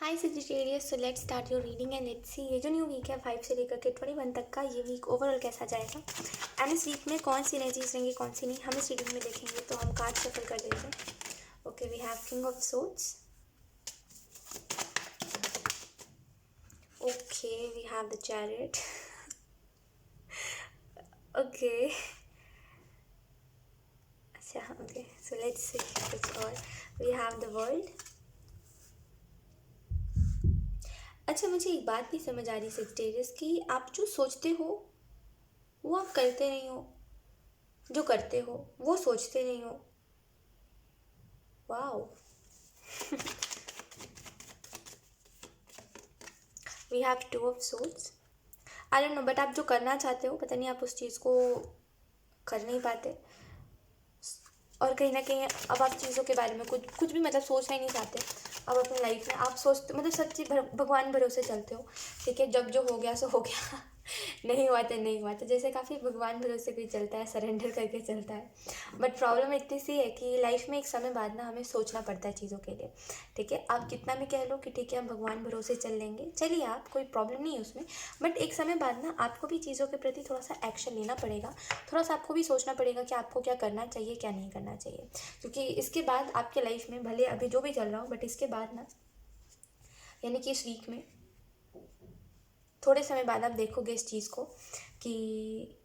Hi Sagittarius, so let's start your reading and let's see ये जो new week है 5 से लेकर के 21 तक का ये वीक ओवरऑल कैसा जाएगा एंड इस वीक में कौन सी एनर्जीज रहेंगी कौन सी नहीं हम इस रीडिंग में देखेंगे। तो हम कार्ड शफल कर देते हैं। Okay, we have king of swords. Okay, we have the chariot. Okay, अच्छा, ओके, सो लेट्स सी कुछ और। We have the world. अच्छा, मुझे एक बात नहीं समझ आ रही सजिटेरियस कि आप जो सोचते हो वो आप करते नहीं हो, जो करते हो वो सोचते नहीं हो। Wow. We have two of swords. I don't know, but आप जो करना चाहते हो पता नहीं आप उस चीज़ को कर नहीं पाते, और कहीं ना कहीं अब आप चीज़ों के बारे में कुछ कुछ भी मतलब सोचना ही नहीं चाहते। अब अपनी लाइफ में आप सोचते मतलब सच्ची भगवान भरोसे चलते हो। ठीक है, जब जो हो गया सो हो गया। नहीं हुआ तो नहीं हुआ, तो जैसे काफ़ी भगवान भरोसे कोई चलता है, सरेंडर करके चलता है। बट प्रॉब्लम इतनी सी है कि लाइफ में एक समय बाद ना हमें सोचना पड़ता है चीज़ों के लिए। ठीक है, आप कितना भी कह लो कि ठीक है हम भगवान भरोसे चल लेंगे, चलिए आप, कोई प्रॉब्लम नहीं है उसमें। बट एक समय बाद ना आपको भी चीज़ों के प्रति थोड़ा सा एक्शन लेना पड़ेगा। थोड़ा सा आपको भी सोचना पड़ेगा कि आपको क्या करना चाहिए क्या नहीं करना चाहिए, क्योंकि इसके बाद आपके लाइफ में भले अभी जो भी चल रहा हो, बट इसके बाद ना यानी कि इस वीक में थोड़े समय बाद आप देखोगे इस चीज़ को कि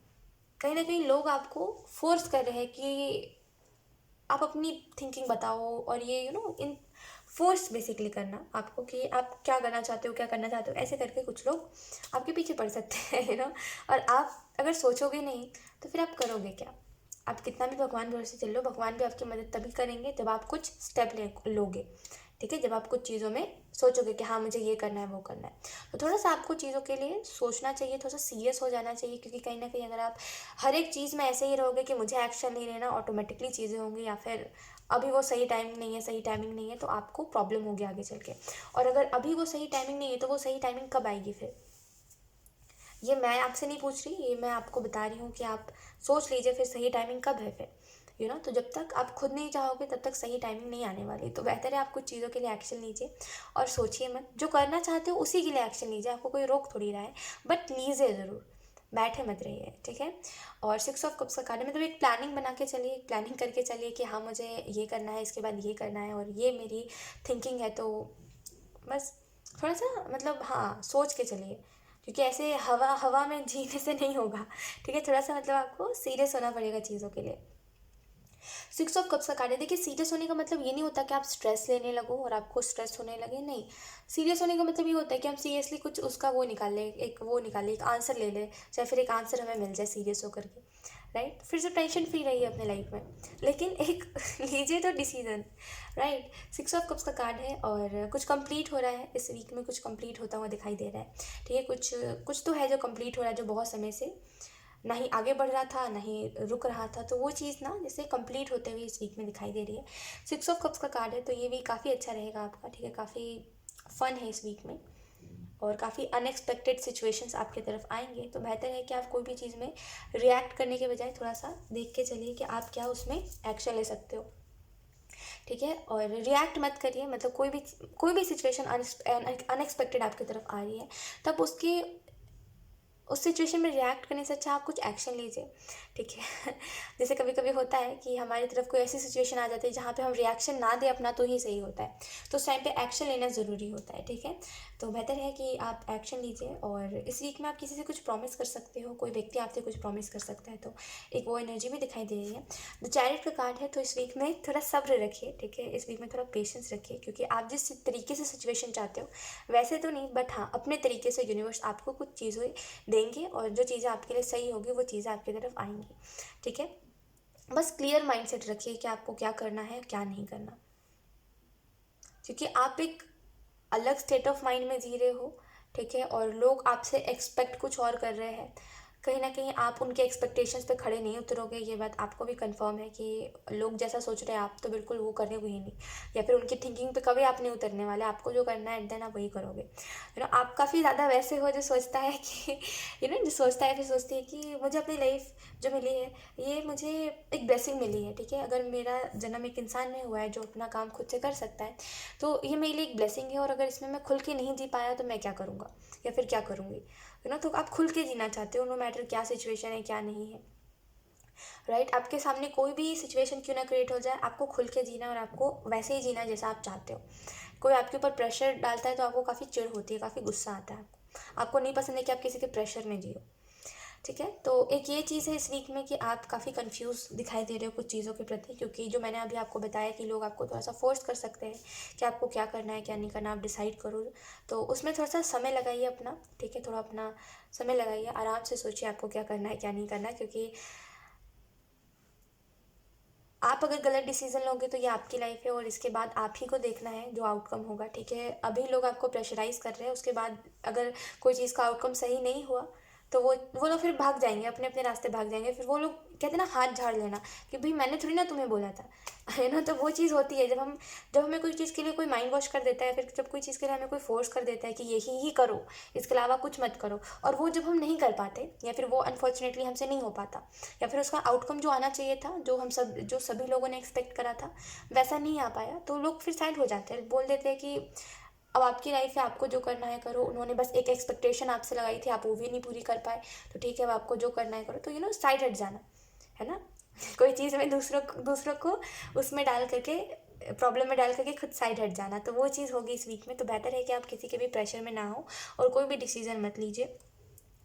कहीं ना कहीं लोग आपको फोर्स कर रहे हैं कि आप अपनी थिंकिंग बताओ, और ये इन फोर्स बेसिकली करना आपको कि आप क्या करना चाहते हो क्या करना चाहते हो, ऐसे करके कुछ लोग आपके पीछे पड़ सकते हैं और आप अगर सोचोगे नहीं तो फिर आप करोगे क्या। आप कितना भी भगवान भरोसे चल लो, भगवान भी आपकी मदद तभी करेंगे जब आप कुछ स्टेप लोगे। ठीक है, जब आप कुछ चीज़ों में सोचोगे कि हाँ मुझे ये करना है वो करना है, तो थोड़ा सा आपको चीज़ों के लिए सोचना चाहिए, थोड़ा सा सीरियस हो जाना चाहिए, क्योंकि कहीं ना कहीं अगर आप हर एक चीज़ में ऐसे ही रहोगे कि मुझे एक्शन नहीं लेना, ऑटोमेटिकली चीज़ें होंगी, या फिर अभी वो सही टाइमिंग नहीं है, सही टाइमिंग नहीं है, तो आपको प्रॉब्लम होगी आगे चल के। और अगर अभी वो सही टाइमिंग नहीं है तो वो सही टाइमिंग कब आएगी फिर, ये मैं आपसे नहीं पूछ रही, ये मैं आपको बता रही हूँ कि आप सोच लीजिए फिर सही टाइमिंग कब है फिर। तो जब तक आप खुद नहीं चाहोगे तब तक सही टाइमिंग नहीं आने वाली। तो बेहतर है आप कुछ चीज़ों के लिए एक्शन लीजिए और सोचिए मत, जो करना चाहते हो उसी के लिए एक्शन लीजिए, आपको कोई रोक थोड़ी रहा है, बट लीजिए ज़रूर, बैठे मत रहिए। ठीक है, और 6 ऑफ कप्स का कार्ड है, मतलब एक प्लानिंग बना के चलिए, एक प्लानिंग करके चलिए कि हाँ मुझे ये करना है, इसके बाद ये करना है, और ये मेरी थिंकिंग है। तो बस थोड़ा सा मतलब हाँ सोच के चलिए, क्योंकि ऐसे हवा हवा में जीने से नहीं होगा। ठीक है, थोड़ा सा मतलब आपको सीरियस होना पड़ेगा चीज़ों के लिए। 6 ऑफ कप्स का कार्ड है। देखिए, सीरियस होने का मतलब ये नहीं होता कि आप स्ट्रेस लेने लगो और आपको स्ट्रेस होने लगे, नहीं। सीरियस होने का मतलब ये होता है कि हम सीरियसली कुछ उसका वो निकाल लें, एक आंसर ले लें, चाहे फिर एक आंसर हमें मिल जाए सीरियस होकर के। राइट, फिर से टेंशन फ्री रहिए अपने लाइफ में, लेकिन एक लीजिए तो डिसीजन। राइट, 6 ऑफ कप्स का कार्ड है और कुछ कंप्लीट हो रहा है इस वीक में, कुछ कंप्लीट होता हुआ दिखाई दे रहा है। ठीक है, कुछ कुछ तो है जो कंप्लीट हो रहा है, जो बहुत समय से ना ही आगे बढ़ रहा था ना ही रुक रहा था, तो वो चीज़ ना जैसे कंप्लीट होते हुए इस वीक में दिखाई दे रही है। 6 ऑफ कप्स का कार्ड है, तो ये वीक काफ़ी अच्छा रहेगा आपका। ठीक है, काफ़ी फन है इस वीक में, और काफ़ी अनएक्सपेक्टेड सिचुएशंस आपकी तरफ आएंगे। तो बेहतर है कि आप कोई भी चीज़ में रिएक्ट करने के बजाय थोड़ा सा देख के चलिए कि आप क्या उसमें एक्शन ले सकते हो। ठीक है, और रिएक्ट मत करिए, मतलब कोई भी सिचुएशन अनएक्सपेक्टेड आपकी तरफ आ रही है, तब उसके उस सिचुएशन में रिएक्ट करने से अच्छा आप कुछ एक्शन लीजिए। ठीक है, जैसे कभी कभी होता है कि हमारी तरफ कोई ऐसी सिचुएशन आ जाती है जहाँ पे हम रिएक्शन ना दें अपना तो ही सही होता है, तो उस टाइम पे एक्शन लेना ज़रूरी होता है। ठीक है, तो बेहतर है कि आप एक्शन लीजिए, और इस वीक में आप किसी से कुछ प्रॉमिस कर सकते हो, कोई व्यक्ति आपसे कुछ प्रॉमिस कर सकता है, तो एक वो एनर्जी भी दिखाई दे रही है। द चैरियट का कार्ड है, तो इस वीक में थोड़ा सब्र रखिए। ठीक है, इस वीक में थोड़ा पेशेंस रखिए, क्योंकि आप जिस तरीके से सिचुएशन चाहते हो वैसे तो नहीं, बट हाँ अपने तरीके से यूनिवर्स आपको कुछ चीज़ें देंगे, और जो चीज़ें आपके लिए सही होगी वो चीज़ें आपकी तरफ आएंगी। ठीक है, बस क्लियर माइंडसेट रखिए कि आपको क्या करना है क्या नहीं करना, क्योंकि आप एक अलग स्टेट ऑफ माइंड में जी रहे हो। ठीक है, और लोग आपसे एक्सपेक्ट कुछ और कर रहे हैं, कहीं ना कहीं आप उनके एक्सपेक्टेशंस पे खड़े नहीं उतरोगे, ये बात आपको भी कंफर्म है कि लोग जैसा सोच रहे हैं आप तो बिल्कुल वो करने को ही नहीं, या फिर उनकी थिंकिंग पे कभी आप नहीं उतरने वाले। आपको जो करना है एट देन आप वही करोगे। आप काफ़ी ज़्यादा वैसे हो जो सोचता है कि जो सोचता है फिर सोचती है कि मुझे अपनी लाइफ जो मिली है ये मुझे एक ब्लेसिंग मिली है, ठीक है। अगर मेरा जन्म एक इंसान में हुआ है जो अपना काम खुद से कर सकता है तो ये मेरे लिए एक ब्लेसिंग है, और अगर इसमें मैं खुल के नहीं जी पाया तो मैं क्या करूँगा या फिर क्या करूँगी। तो आप खुल के जीना चाहते हो, नो मैटर क्या सिचुएशन है क्या नहीं है, राइट। आपके सामने कोई भी सिचुएशन क्यों ना क्रिएट हो जाए, आपको खुल के जीना और आपको वैसे ही जीना जैसा आप चाहते हो। कोई आपके ऊपर प्रेशर डालता है तो आपको काफ़ी चिढ़ होती है, काफ़ी गुस्सा आता है आपको नहीं पसंद है कि आप किसी के प्रेशर में जियो, ठीक है। तो एक ये चीज़ है इस वीक में कि आप काफ़ी कंफ्यूज दिखाई दे रहे हो कुछ चीज़ों के प्रति, क्योंकि जो मैंने अभी आपको बताया कि लोग आपको थोड़ा सा फोर्स कर सकते हैं कि आपको क्या करना है क्या नहीं करना, आप डिसाइड करो। तो उसमें थोड़ा सा समय लगाइए अपना, ठीक है, थोड़ा अपना समय लगाइए, आराम से सोचिए आपको क्या करना है क्या नहीं करना, क्योंकि आप अगर गलत डिसीजन लोगे तो ये आपकी लाइफ है और इसके बाद आप ही को देखना है जो आउटकम होगा, ठीक है। अभी लोग आपको प्रेशराइज कर रहे हैं, उसके बाद अगर कोई चीज़ का आउटकम सही नहीं हुआ तो वो लोग फिर भाग जाएंगे, अपने अपने रास्ते भाग जाएंगे। फिर वो लोग कहते हैं ना हाथ झाड़ लेना, कि भाई मैंने थोड़ी ना तुम्हें बोला था, है ना। तो वो चीज़ होती है जब हमें कोई चीज़ के लिए कोई माइंड वॉश कर देता है, फिर जब कोई चीज़ के लिए हमें कोई फोर्स कर देता है कि यही ही करो, इसके अलावा कुछ मत करो, और वो जब हम नहीं कर पाते या फिर वो अनफॉर्चुनेटली हमसे नहीं हो पाता, या फिर उसका आउटकम जो आना चाहिए था, जो सभी लोगों ने एक्सपेक्ट करा था वैसा नहीं आ पाया, तो लोग फिर साइड हो जाते हैं, बोल देते हैं कि अब आपकी लाइफ है, आपको जो करना है करो। उन्होंने बस एक एक्सपेक्टेशन आपसे लगाई थी, आप वो भी नहीं पूरी कर पाए, तो ठीक है अब आपको जो करना है करो। तो साइड हट जाना, है ना। कोई चीज़ में दूसरों को उसमें डाल करके, प्रॉब्लम में डाल करके खुद साइड हट जाना, तो वो चीज़ होगी इस वीक में। तो बेहतर है कि आप किसी के भी प्रेशर में ना हो और कोई भी डिसीज़न मत लीजिए,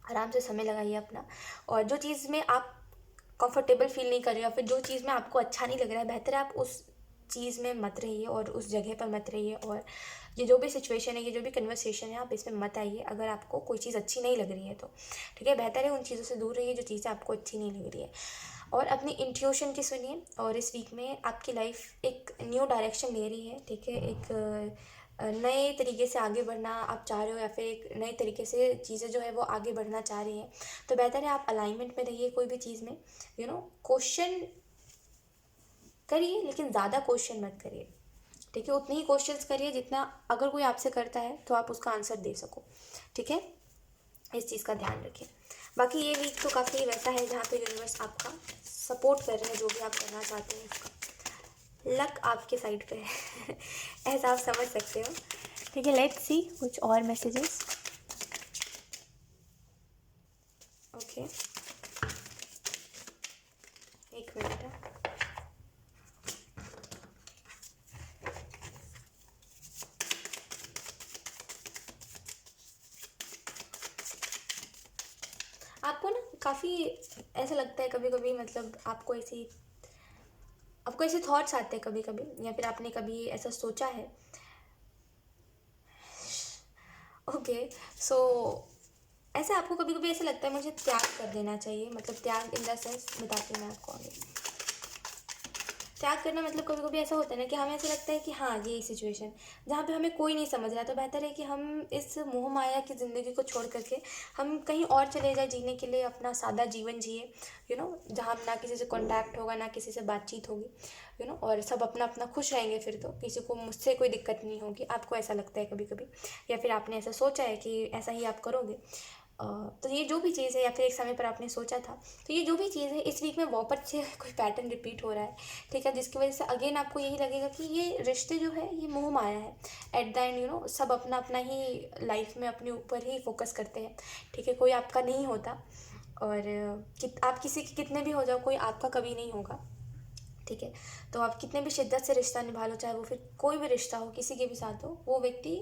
आराम से समय लगाइए अपना। और जो चीज़ में आप कंफर्टेबल फील नहीं कर रहे हो या फिर जो चीज़ में आपको अच्छा नहीं लग रहा है, बेहतर है आप उस चीज़ में मत रहिए और उस जगह पर मत रहिए। और ये जो भी सिचुएशन है, ये जो भी कन्वर्सेशन है, आप इसमें मत आइए अगर आपको कोई चीज़ अच्छी नहीं लग रही है तो, ठीक है। बेहतर है उन चीज़ों से दूर रहिए जो चीज़ें आपको अच्छी नहीं लग रही है, और अपनी इंट्यूशन की सुनिए। और इस वीक में आपकी लाइफ एक न्यू डायरेक्शन ले रही है, ठीक है। एक नए तरीके से आगे बढ़ना आप चाह रहे हो, या फिर एक नए तरीके से चीज़ें जो है वो आगे बढ़ना चाह रही हैं, तो बेहतर है आप अलाइनमेंट में रहिए कोई भी चीज़ में। क्वेश्चन करिए लेकिन ज़्यादा क्वेश्चन मत करिए, ठीक है। उतनी ही क्वेश्चंस करिए जितना अगर कोई आपसे करता है तो आप उसका आंसर दे सको, ठीक है। इस चीज़ का ध्यान रखें। बाकी ये वीक तो काफ़ी वैसा है जहाँ पे यूनिवर्स आपका सपोर्ट कर रहे हैं, जो भी आप करना चाहते हैं उसका लक आपके साइड पे है ऐसा आप समझ सकते हो, ठीक है। लेट्स सी कुछ और मैसेजेस। ओके, एक मिनट है। आपको ना काफ़ी ऐसा लगता है कभी कभी, मतलब आपको ऐसे थॉट्स आते हैं कभी कभी, या फिर आपने कभी ऐसा सोचा है। ओके, सो ऐसा आपको कभी कभी ऐसा लगता है मुझे त्याग कर देना चाहिए, मतलब त्याग इन द सेंस बताती हूँ मैं आपको आगे। त्याग करना मतलब कभी कभी ऐसा होता है ना कि हमें ऐसा लगता है कि हाँ ये सिचुएशन जहाँ पे हमें कोई नहीं समझ रहा, तो बेहतर है कि हम इस मोह माया की ज़िंदगी को छोड़ करके हम कहीं और चले जाए जीने के लिए, अपना सादा जीवन जिए, जहाँ ना किसी से कॉन्टैक्ट होगा ना किसी से बातचीत होगी, और सब अपना अपना खुश रहेंगे, फिर तो किसी को मुझसे कोई दिक्कत नहीं होगी। आपको ऐसा लगता है कभी कभी, या फिर आपने ऐसा सोचा है कि ऐसा ही आप करोगे। तो ये जो भी चीज़ है, या फिर एक समय पर आपने सोचा था, तो ये जो भी चीज़ है इस वीक में वापस से कोई पैटर्न रिपीट हो रहा है, ठीक है। जिसकी वजह से अगेन आपको यही लगेगा कि ये रिश्ते जो है ये मोह माया है। एट द एंड सब अपना अपना ही लाइफ में अपने ऊपर ही फोकस करते हैं, ठीक है। कोई आपका नहीं होता, और आप किसी के कितने भी हो जाओ कोई आपका कभी नहीं होगा, ठीक है। तो आप कितने भी शिद्दत से रिश्ता निभा लो, चाहे वो फिर कोई भी रिश्ता हो किसी के भी साथ हो, वो व्यक्ति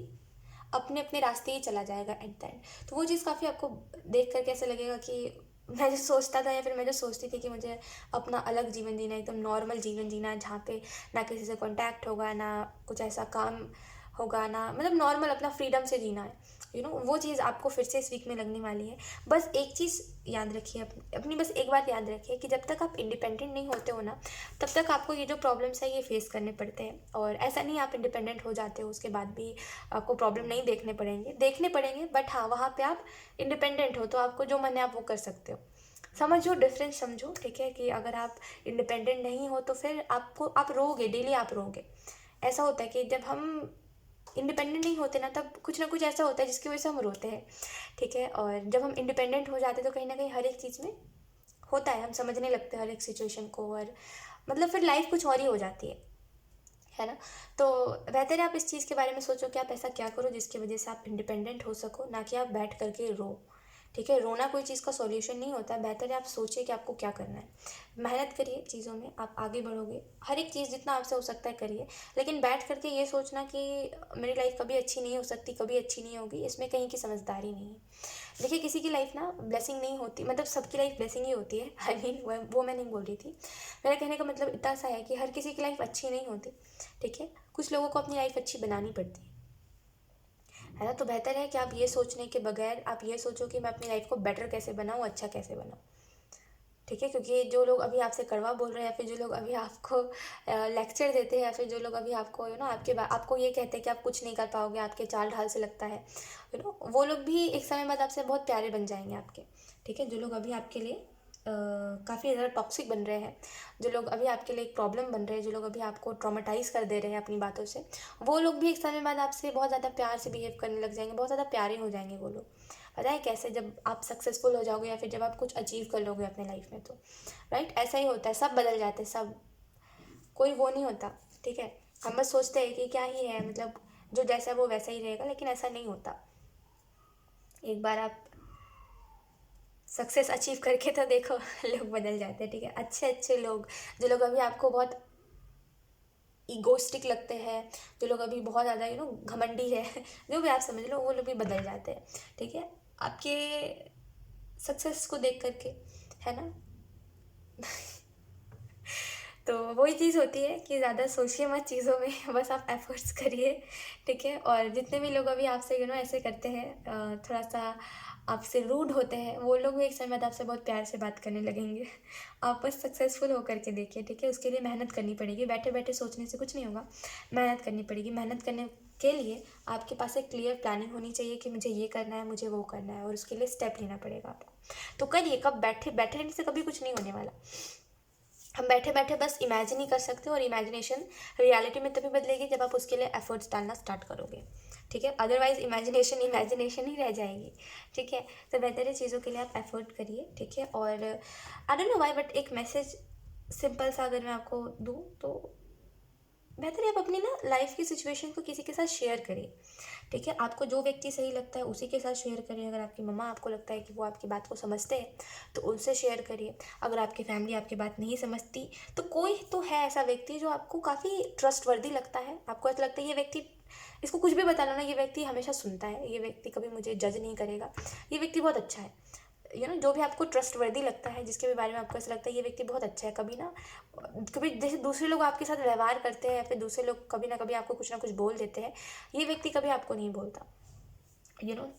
अपने अपने रास्ते ही चला जाएगा एट द एंड। तो वो चीज़ काफ़ी आपको देख कर कैसे लगेगा कि मैं जो सोचता था या फिर मैं जो सोचती थी कि मुझे अपना अलग जीवन जीना है, एकदम नॉर्मल जीवन जीना है, जहाँ पे ना किसी से कांटेक्ट होगा, ना कुछ ऐसा काम गाना, मतलब नॉर्मल अपना फ्रीडम से जीना है, वो चीज़ आपको फिर से इस वीक में लगने वाली है। बस एक चीज़ याद रखिए, अपनी बस एक बात याद रखिए कि जब तक आप इंडिपेंडेंट नहीं होते हो ना, तब तक आपको ये जो प्रॉब्लम्स है ये फेस करने पड़ते हैं। और ऐसा नहीं आप इंडिपेंडेंट हो जाते हो उसके बाद भी आपको प्रॉब्लम नहीं देखने पड़ेंगे, बट हाँ, वहाँ पे आप इंडिपेंडेंट हो तो आपको जो मन है आप वो कर सकते हो। समझो, डिफरेंस समझो, ठीक है, कि अगर आप इंडिपेंडेंट नहीं हो तो फिर आप रोगे, डेली आप रोगे। ऐसा होता है कि जब हम इंडिपेंडेंट नहीं होते ना, तब कुछ ना कुछ ऐसा होता है जिसकी वजह से हम रोते हैं, ठीक है। और जब हम इंडिपेंडेंट हो जाते हैं तो कहीं ना कहीं हर एक चीज़ में होता है, हम समझने लगते हैं हर एक सिचुएशन को, और मतलब फिर लाइफ कुछ और ही हो जाती है ना। तो बेहतर है आप इस चीज़ के बारे में सोचो कि आप ऐसा क्या करो जिसकी वजह से आप इंडिपेंडेंट हो सको, ना कि आप बैठ करके रो, ठीक है। रोना कोई चीज़ का सॉल्यूशन नहीं होता है। बेहतर है आप सोचिए कि आपको क्या करना है, मेहनत करिए चीज़ों में, आप आगे बढ़ोगे। हर एक चीज़ जितना आपसे हो सकता है करिए, लेकिन बैठ करके ये सोचना कि मेरी लाइफ कभी अच्छी नहीं हो सकती, कभी अच्छी नहीं होगी, इसमें कहीं की समझदारी नहीं है। देखिए, किसी की लाइफ ना ब्लेसिंग नहीं होती, मतलब सबकी लाइफ ब्लेसिंग ही होती है। आई मीन वो मैं नहीं बोल रही थी। मेरा कहने का मतलब इतना सा है कि हर किसी की लाइफ अच्छी नहीं होती, ठीक है। कुछ लोगों को अपनी लाइफ अच्छी बनानी पड़ती है ना। तो बेहतर है कि आप ये सोचने के बगैर आप ये सोचो कि मैं अपनी लाइफ को बेटर कैसे बनाऊँ, अच्छा कैसे बनाऊँ, ठीक है। क्योंकि जो लोग अभी आपसे कड़वा बोल रहे हैं, या फिर जो लोग अभी आपको लेक्चर देते हैं, या फिर जो लोग अभी आपको आपको ये कहते हैं कि आप कुछ नहीं कर पाओगे, आपके चाल ढाल से लगता है, वो लोग भी एक समय बाद आपसे बहुत प्यारे बन जाएंगे आपके, ठीक है। जो लोग अभी आपके लिए काफ़ी ज़्यादा टॉक्सिक बन रहे हैं, जो लोग अभी आपके लिए एक प्रॉब्लम बन रहे हैं, जो लोग अभी आपको ट्रॉमेटाइज़ कर दे रहे हैं अपनी बातों से, वो लोग भी एक समय बाद आपसे बहुत ज़्यादा प्यार से बिहेव करने लग जाएंगे, बहुत ज़्यादा प्यारे हो जाएंगे वो लोग। पता है कैसे? जब आप सक्सेसफुल हो जाओगे या फिर जब आप कुछ अचीव कर लोगे अपने लाइफ में, तो राइट, ऐसा ही होता है, सब बदल जाते हैं, सब, कोई वो नहीं होता, ठीक है। हम बस सोचते हैं कि क्या ही है, मतलब जो जैसा है वो वैसा ही रहेगा, लेकिन ऐसा नहीं होता। एक बार आप सक्सेस अचीव करके तो देखो, लोग बदल जाते हैं, ठीक है। अच्छे अच्छे लोग, जो लोग अभी आपको बहुत ईगोस्टिक लगते हैं, जो लोग अभी बहुत ज़्यादा घमंडी है, जो भी आप समझ लो, वो लोग भी बदल जाते हैं, ठीक है, आपके सक्सेस को देख करके, है ना। तो वही चीज़ होती है कि ज़्यादा सोचिए मत चीज़ों में, बस आप एफर्ट्स करिए, ठीक है। और जितने भी लोग अभी आपसे ऐसे करते हैं, थोड़ा सा आपसे रूड होते हैं, वो लोग भी एक समय बाद आपसे बहुत प्यार से बात करने लगेंगे। आप बस सक्सेसफुल होकर के देखिए, ठीक है। उसके लिए मेहनत करनी पड़ेगी, बैठे बैठे सोचने से कुछ नहीं होगा, मेहनत करनी पड़ेगी। मेहनत करने के लिए आपके पास एक क्लियर प्लानिंग होनी चाहिए कि मुझे ये करना है, मुझे वो करना है, और उसके लिए स्टेप लेना पड़ेगा आपको। तो करिए, कब बैठे बैठे रहने से कभी कुछ नहीं होने वाला। हम बैठे बैठे बस इमेजिन ही कर सकते हो, और इमेजिनेशन रियलिटी में तभी बदलेगी जब आप उसके लिए एफर्ट्स डालना स्टार्ट करोगे, ठीक है। अदरवाइज इमेजिनेशन इमेजिनेशन ही रह जाएगी, ठीक है। तो बेहतर है चीज़ों के लिए आप एफर्ट करिए, ठीक है। और आई डोंट नो व्हाई, बट एक मैसेज सिंपल सा अगर मैं आपको दूँ, तो बेहतर है आप अपनी ना लाइफ की सिचुएशन को किसी के साथ शेयर करिए, ठीक है। आपको जो व्यक्ति सही लगता है उसी के साथ शेयर करिए। अगर आपकी मम्मा आपको लगता है कि वो आपकी बात को समझते हैं, तो उनसे शेयर करिए। अगर आपकी फैमिली आपकी बात नहीं समझती, तो कोई तो है ऐसा व्यक्ति जो आपको काफ़ी ट्रस्टवर्दी लगता है, आपको ऐसा लगता है ये व्यक्ति, इसको कुछ भी बता लो ना, ये व्यक्ति हमेशा सुनता है, ये व्यक्ति कभी मुझे जज नहीं करेगा, ये व्यक्ति बहुत अच्छा है, जो भी आपको ट्रस्टवर्दी लगता है, जिसके भी बारे में आपको ऐसा लगता है ये व्यक्ति बहुत अच्छा है, कभी जैसे दूसरे लोग आपके साथ व्यवहार करते हैं, या फिर दूसरे लोग कभी ना कभी आपको कुछ ना कुछ बोल देते हैं, ये व्यक्ति कभी आपको नहीं बोलता,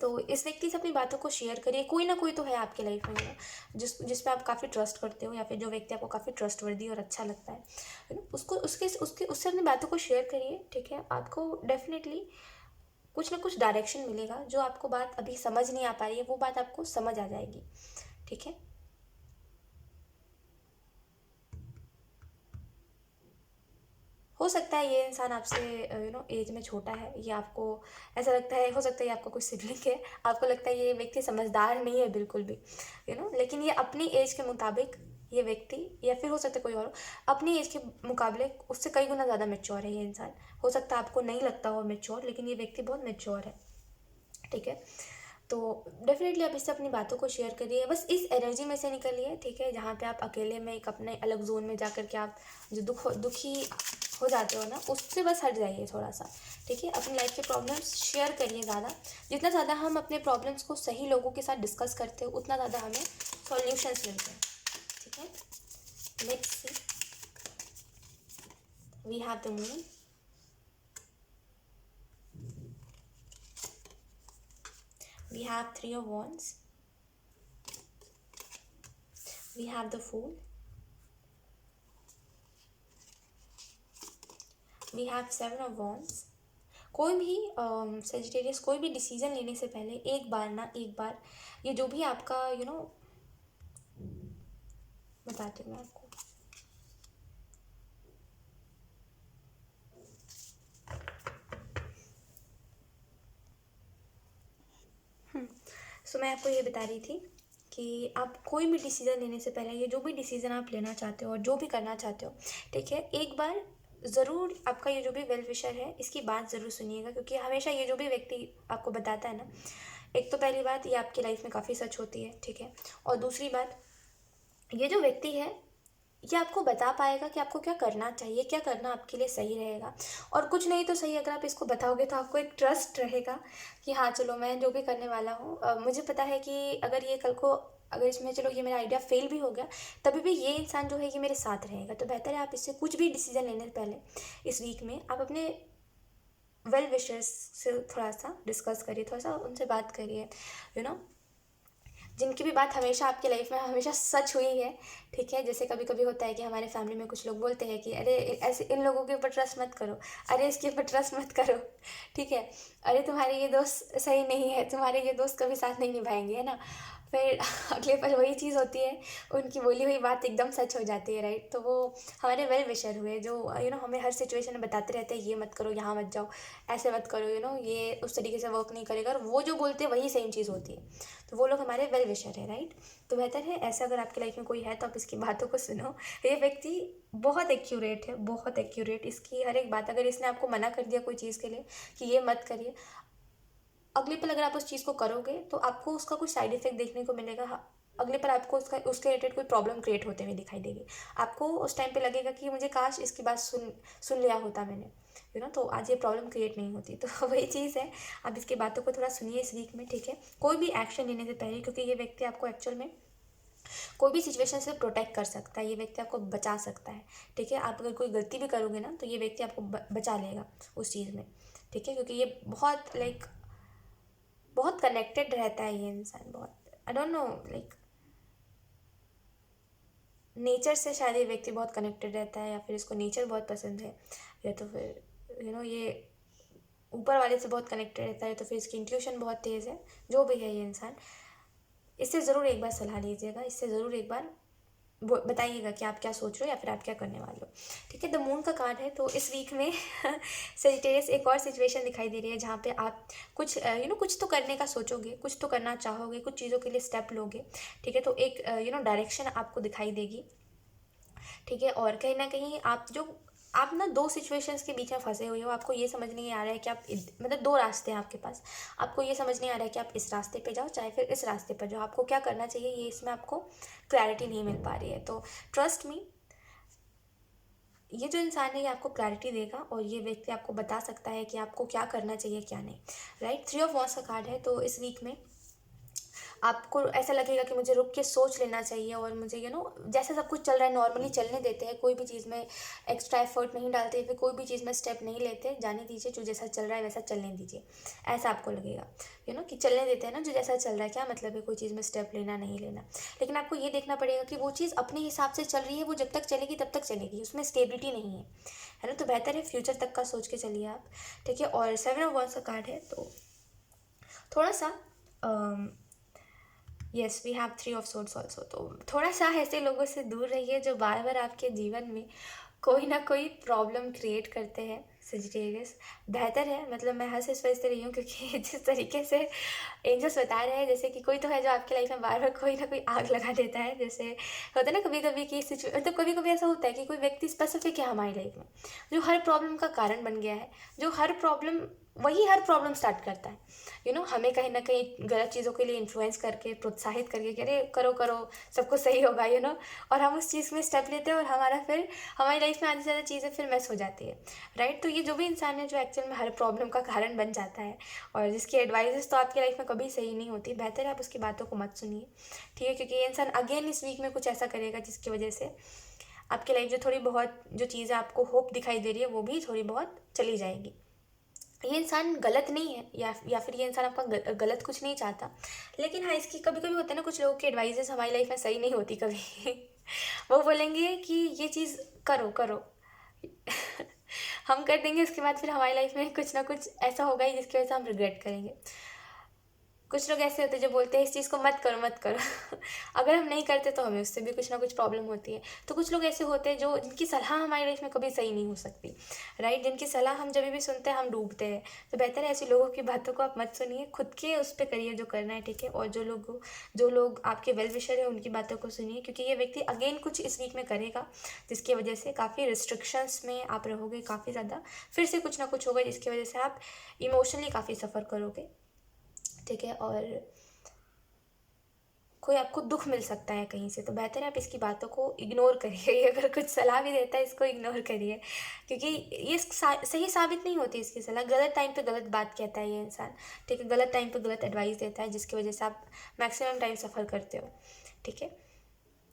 तो इस व्यक्ति से अपनी बातों को शेयर करिए। कोई ना कोई तो है आपके लाइफ में, जिस पे आप काफ़ी ट्रस्ट करते हो, या फिर जो व्यक्ति आपको काफ़ी ट्रस्टवर्दी और अच्छा लगता है, उसको उसके उसके उससे अपनी बातों को शेयर करिए, ठीक है। आपको डेफिनेटली कुछ ना कुछ डायरेक्शन मिलेगा, जो आपको बात अभी समझ नहीं आ पा रही है, वो बात आपको समझ आ जाएगी, ठीक है। हो सकता है ये इंसान आपसे एज में छोटा है, ये आपको ऐसा लगता है, हो सकता है ये आपका कोई सिबलिंग है, आपको लगता है ये व्यक्ति समझदार नहीं है बिल्कुल भी, लेकिन ये अपनी एज के मुताबिक, ये व्यक्ति, या फिर हो सकता है कोई और अपनी एज के मुकाबले उससे कई गुना ज़्यादा मेच्योर है ये इंसान। हो सकता है आपको नहीं लगता हो मेच्योर, लेकिन ये व्यक्ति बहुत मेच्योर है, ठीक है। तो डेफिनेटली आप इससे अपनी बातों को शेयर करिए, बस इस एनर्जी में से निकलिए, ठीक है, जहाँ पे आप अकेले में एक अपने अलग जोन में जा कर के आप जो दुखी हो जाते हो ना, उससे बस हट जाइए थोड़ा सा, ठीक है। अपनी लाइफ के प्रॉब्लम्स शेयर करिए ज़्यादा, जितना ज़्यादा हम अपने प्रॉब्लम्स को सही लोगों के साथ डिस्कस करते हो, उतना ज़्यादा हमें सॉल्यूशंस मिलते हैं, ठीक है। Let's see, we have the moon, we have Three of Wands, we have the Fool, we have Seven of Wands. कोई भी सेजिटेरियस कोई भी डिसीजन लेने से पहले एक बार ये जो भी आपका बताती हूँ मैं आपको। सो मैं आपको ये बता रही थी कि आप कोई भी डिसीज़न लेने से पहले ये जो भी डिसीज़न आप लेना चाहते हो और जो भी करना चाहते हो, ठीक है, एक बार ज़रूर आपका ये जो भी वेल विशर है इसकी बात ज़रूर सुनिएगा, क्योंकि हमेशा ये जो भी व्यक्ति आपको बताता है ना, एक तो पहली बात ये आपकी लाइफ में काफ़ी सच होती है, ठीक है, और दूसरी बात ये जो व्यक्ति है ये आपको बता पाएगा कि आपको क्या करना चाहिए, क्या करना आपके लिए सही रहेगा। और कुछ नहीं तो सही, अगर आप इसको बताओगे तो आपको एक ट्रस्ट रहेगा कि हाँ चलो मैं जो भी करने वाला हूँ, मुझे पता है कि अगर ये कल को अगर इसमें चलो ये मेरा आइडिया फेल भी हो गया तभी भी ये इंसान जो है ये मेरे साथ रहेगा। तो बेहतर है आप इससे कुछ भी डिसीजन लेने से पहले इस वीक में आप अपने वेल विशर्स से थोड़ा सा डिस्कस करिए, थोड़ा सा उनसे बात करिए, जिनकी भी बात हमेशा आपकी लाइफ में हमेशा सच हुई है, ठीक है। जैसे कभी कभी होता है कि हमारे फैमिली में कुछ लोग बोलते हैं कि अरे ऐसे इन लोगों के ऊपर ट्रस्ट मत करो, अरे इसके ऊपर ट्रस्ट मत करो, ठीक है, अरे तुम्हारे ये दोस्त सही नहीं है, तुम्हारे ये दोस्त कभी साथ नहीं निभाएंगे, है ना। फिर अगले पर वही चीज़ होती है, उनकी बोली हुई बात एकदम सच हो जाती है, राइट। तो वो हमारे वेल विशर हुए जो हमें हर सिचुएशन में बताते रहते हैं ये मत करो, यहाँ मत जाओ, ऐसे मत करो, ये उस तरीके से वर्क नहीं करेगा, और वो जो बोलते हैं वही सेम चीज़ होती है। तो वो लोग हमारे वेल विशर है, राइट। तो बेहतर है ऐसा अगर आपकी लाइफ में कोई है तो आप इसकी बातों को सुनो। ये व्यक्ति बहुत एक्यूरेट है, बहुत एक्यूरेट, इसकी हर एक बात, अगर इसने आपको मना कर दिया कोई चीज़ के लिए कि ये मत करिए, अगले पल अगर आप उस चीज़ को करोगे तो आपको उसका कुछ साइड इफेक्ट देखने को मिलेगा। अगले पर आपको उसके रिलेटेड कोई प्रॉब्लम क्रिएट होते हुए दिखाई देगी। आपको उस टाइम पे लगेगा कि मुझे काश इसकी बात सुन लिया होता मैंने, तो आज ये प्रॉब्लम क्रिएट नहीं होती। तो वही चीज़ है, आप इसकी बातों को थोड़ा सुनिए इस वीक में, ठीक है, कोई भी एक्शन लेने से पहले, क्योंकि ये व्यक्ति आपको एक्चुअल में कोई भी सिचुएशन से प्रोटेक्ट कर सकता है, ये व्यक्ति आपको बचा सकता है, ठीक है। आप अगर कोई गलती भी करोगे ना तो ये व्यक्ति आपको बचा लेगा उस चीज़ में, ठीक है, क्योंकि ये बहुत कनेक्टेड रहता है ये इंसान, बहुत आई डोंट नो नेचर से शायद ये व्यक्ति बहुत कनेक्टेड रहता है, या फिर इसको नेचर बहुत पसंद है, या तो फिर ये ऊपर वाले से बहुत कनेक्टेड रहता है, तो फिर इसकी इंट्यूशन बहुत तेज़ है। जो भी है ये इंसान, इससे ज़रूर एक बार सलाह लीजिएगा, इससे ज़रूर एक बार बताइएगा कि आप क्या सोच रहे हो या फिर आप क्या करने वाले हो, ठीक है। द मून का कार्ड है, तो इस वीक में सेजिटेरियस एक और सिचुएशन दिखाई दे रही है जहाँ पे आप कुछ कुछ तो करने का सोचोगे, कुछ तो करना चाहोगे, कुछ चीज़ों के लिए स्टेप लोगे, ठीक है। तो एक डायरेक्शन आपको दिखाई देगी, ठीक है। और कहीं ना कहीं आप ना दो सिचुएशंस के बीच में फंसे हुए हो, आपको ये समझ नहीं आ रहा है कि आप मतलब दो रास्ते हैं आपके पास, आपको ये समझ नहीं आ रहा है कि आप इस रास्ते पे जाओ चाहे फिर इस रास्ते पर जाओ, आपको क्या करना चाहिए ये इसमें आपको क्लैरिटी नहीं मिल पा रही है। तो ट्रस्ट मी, ये जो इंसान है ये आपको क्लैरिटी देगा, और ये व्यक्ति आपको बता सकता है कि आपको क्या करना चाहिए क्या नहीं, राइट। 3 ऑफ वॉन्ड्स का कार्ड है, तो इस वीक में आपको ऐसा लगेगा कि मुझे रुक के सोच लेना चाहिए, और मुझे जैसे सब कुछ चल रहा है नॉर्मली चलने देते हैं, कोई भी चीज़ में एक्स्ट्रा एफर्ट नहीं डालते, फिर कोई भी चीज़ में स्टेप नहीं लेते, जाने दीजिए, जो जैसा चल रहा है वैसा चलने दीजिए, ऐसा आपको लगेगा कि चलने देते हैं ना, जो जैसा चल रहा है, क्या मतलब है कोई चीज़ में स्टेप लेना नहीं लेना। लेकिन आपको ये देखना पड़ेगा कि वो चीज़ अपने हिसाब से चल रही है, वो जब तक चलेगी तब तक चलेगी, उसमें स्टेबिलिटी नहीं है ना। तो बेहतर है फ्यूचर तक का सोच के चलिए आप, ठीक है। और 7 ऑफ वॉन्ड्स का कार्ड है, तो थोड़ा सा yes we have 3 of swords also, तो थोड़ा सा ऐसे लोगों से दूर रहिए जो बार बार आपके जीवन में कोई ना कोई प्रॉब्लम क्रिएट करते हैं। सजिटेरियस बेहतर है, मतलब मैं हंस इस वजह से रही हूँ क्योंकि जिस तरीके से एंजल्स बता रहे हैं जैसे कि कोई तो है जो आपकी लाइफ में बार बार कोई ना कोई आग लगा देता है। जैसे होता है ना कभी कभी कि मतलब कभी कभी ऐसा होता है कि कोई व्यक्ति स्पेसिफिक है हमारी लाइफ में जो हर प्रॉब्लम का कारण बन गया है, जो हर प्रॉब्लम स्टार्ट करता है, हमें कहीं ना कहीं गलत चीज़ों के लिए इन्फ्लुएंस करके प्रोत्साहित करके कि अरे करो करो सब कुछ सही होगा, और हम उस चीज़ में स्टेप लेते हैं और हमारी लाइफ में आधी से ज़्यादा चीज़ें फिर मिस हो जाती है, राइट। तो ये जो भी इंसान है जो एक्चुअल में हर प्रॉब्लम का कारण बन जाता है और जिसकी एडवाइजेस तो आपकी लाइफ में कभी सही नहीं होती, बेहतर है आप उसकी बातों को मत सुनिए, ठीक है। क्योंकि ये इंसान अगेन इस वीक में कुछ ऐसा करेगा जिसकी वजह से आपकी लाइफ जो थोड़ी बहुत जो चीज़ें आपको होप दिखाई दे रही है वो भी थोड़ी बहुत चली जाएगी, ये इंसान गलत नहीं है, या फिर ये इंसान आपका गलत कुछ नहीं चाहता, लेकिन हाँ इसकी कभी कभी होता है ना, कुछ लोगों की एडवाइजेस हमारी लाइफ में सही नहीं होती कभी। वो बोलेंगे कि ये चीज़ करो करो। हम कर देंगे, उसके बाद फिर हमारी लाइफ में कुछ ना कुछ ऐसा होगा ही जिसकी वजह से हम रिग्रेट करेंगे। कुछ लोग ऐसे होते हैं जो बोलते हैं इस चीज़ को मत करो मत करो। अगर हम नहीं करते तो हमें उससे भी कुछ ना कुछ प्रॉब्लम होती है। तो कुछ लोग ऐसे होते हैं जो जिनकी सलाह हमारी लाइफ में कभी सही नहीं हो सकती, राइट, जिनकी सलाह हम जब भी सुनते हैं हम डूबते हैं। तो बेहतर है ऐसे लोगों की बातों को आप मत सुनिए, खुद के उस पर करिए जो करना है, ठीक है। और जो लोग आपके वेल विशर है उनकी बातों को सुनिए, क्योंकि ये व्यक्ति अगेन कुछ इस वीक में करेगा जिसकी वजह से काफ़ी रिस्ट्रिक्शंस में आप रहोगे, काफ़ी ज़्यादा फिर से कुछ ना कुछ होगा जिसकी वजह से आप इमोशनली काफ़ी सफ़र करोगे, ठीक है। और कोई आपको दुख मिल सकता है कहीं से, तो बेहतर है आप इसकी बातों को इग्नोर करिए। ये अगर कुछ सलाह भी देता है इसको इग्नोर करिए, क्योंकि ये सही साबित नहीं होती इसकी सलाह। गलत टाइम पे गलत बात कहता है ये इंसान, ठीक है, गलत टाइम पे गलत एडवाइस देता है जिसकी वजह से आप मैक्सिमम टाइम सफ़र करते हो, ठीक है।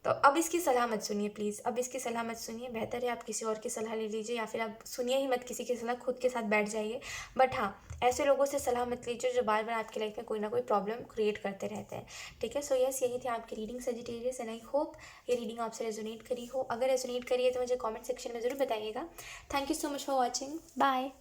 तो अब इसकी सलाह मत सुनिए प्लीज़, अब इसकी सलाह मत सुनिए। बेहतर है आप किसी और की सलाह ले लीजिए, या फिर आप सुनिए ही मत किसी की सलाह, खुद के साथ बैठ जाइए। बट हाँ, ऐसे लोगों से सलाह मत लीजिए जो बार बार आपकी लाइफ में कोई ना कोई प्रॉब्लम क्रिएट करते रहते हैं, ठीक है। सो यस, यही थी आपकी reading Sagittarius, and I hope ये रीडिंग आपसे रेजोनेट करी हो। अगर रेजोनेट करी है तो मुझे कॉमेंट सेक्शन में ज़रूर बताइएगा। Thank you so much for watching, bye.